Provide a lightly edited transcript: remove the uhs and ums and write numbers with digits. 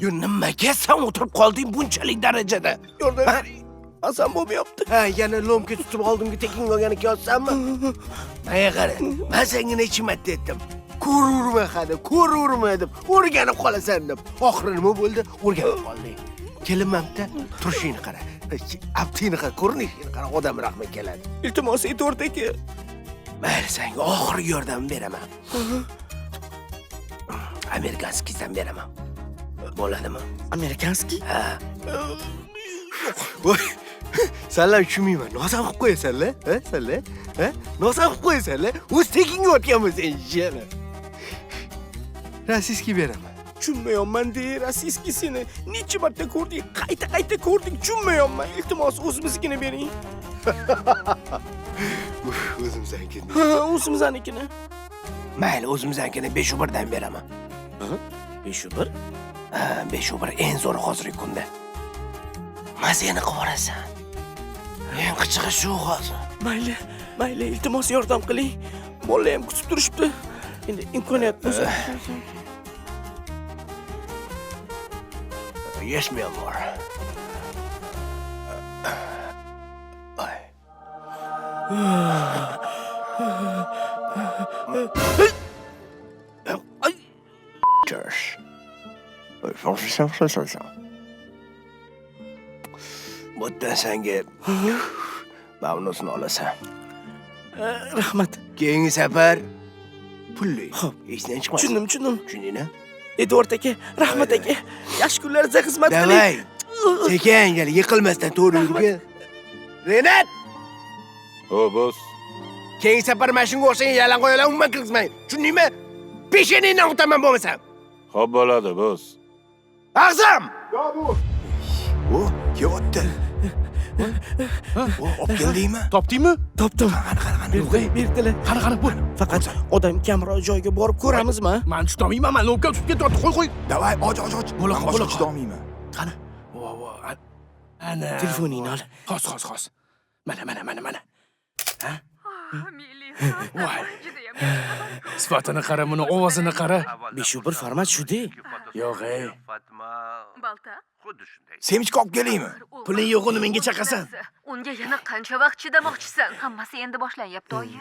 Yo, nimaga sen o'tirib qolding bunchalik darajada? Yordam bering. Asam bo'lmayapti. Ha, yana lomka tutib oldimga tekin olgan ekansanmi? Menga qara. Men senga necha marta aytdim. Ko'rurma hali, ko'rurma deb, o'rganib qolasan deb. Oxiri nima bo'ldi? O'rganib qolding. Kelinmamda turishingni qara. Aptingni qara, ko'rinishingni qara, odam rahmi keladi. Iltimos aytavert aka. Mayli, senga oxirgi yordam beraman. Amerikanskiydan beraman. Bo'ladimi? Amerikanskiy? Ha. Voy. Senlar tushunmayman. Nosam qilib qo'yasanlar, ha? Senlar? Ha? Nosam qilib qo'yasanlar. O'z tekinga o'tganmiz sen. Rasiskiy beraman. Tushunmayapman de, rasiskisini. Necha marta ko'rdik, qayta ko'rdik, tushunmayapman. Iltimos o'zimiznikini bering. O'zimiznikini. Ha, o'zimiznikini. Mayli, o'zimiznikini 5 dan beraman. Ha? 5-1? Ha, 5 eng zo'r hozirgi kunda. Mazani qorasan. Eng qichig'i shu hozir. Mayli, iltimos yordam qiling. Bolalar ham kutib turishibdi. Endi imkoniyat bo'lsa. Yes, mi amor. Ay. Ay. Josh. Bundan senga mamnunsun olasan. Rahmat. Keyingi safar pulli. Xo'p, Esdan chiqmas. Tushundim. Tushundingmi? Edvard aka, rahmat aka. Yaxshi kunlaringizda xizmat qiling. Davay. Sekin gel, yiqilmasdan to'g'ri yurgin. Renat! O, boss. Keyingi safar mana shunga o'xshagan yalang'oyoqlar umuman kirgizmang. Tushundingmi? Peshanangdan o'taman bo'lmasam. Xo'p bo'ladi, boss. Ag'zam! O, kelyapti. Olib keldingmi? Topdingmi? Topdim. Qani. Berdilar. Qani, bu. Faqat odam kamroq joyga borib ko'ramizmi? Men chidolmayman, men lomka tutib ketyapti. Qo'y. Davay, och. Bo'la. Chidolmayman. Qani? Ana. Telefoningni ol. Xos. Mana. Ha? Voy. Sifatini qara, buni ovozini qara. 5-1 format shu-da. Yo'q, ey. Balta. Semchka olib kelingmi? Puling yo'qini menga chaqasan. Unga yana qancha vaqt chidamoqchisan? Hammasi endi boshlanyapti, oyi.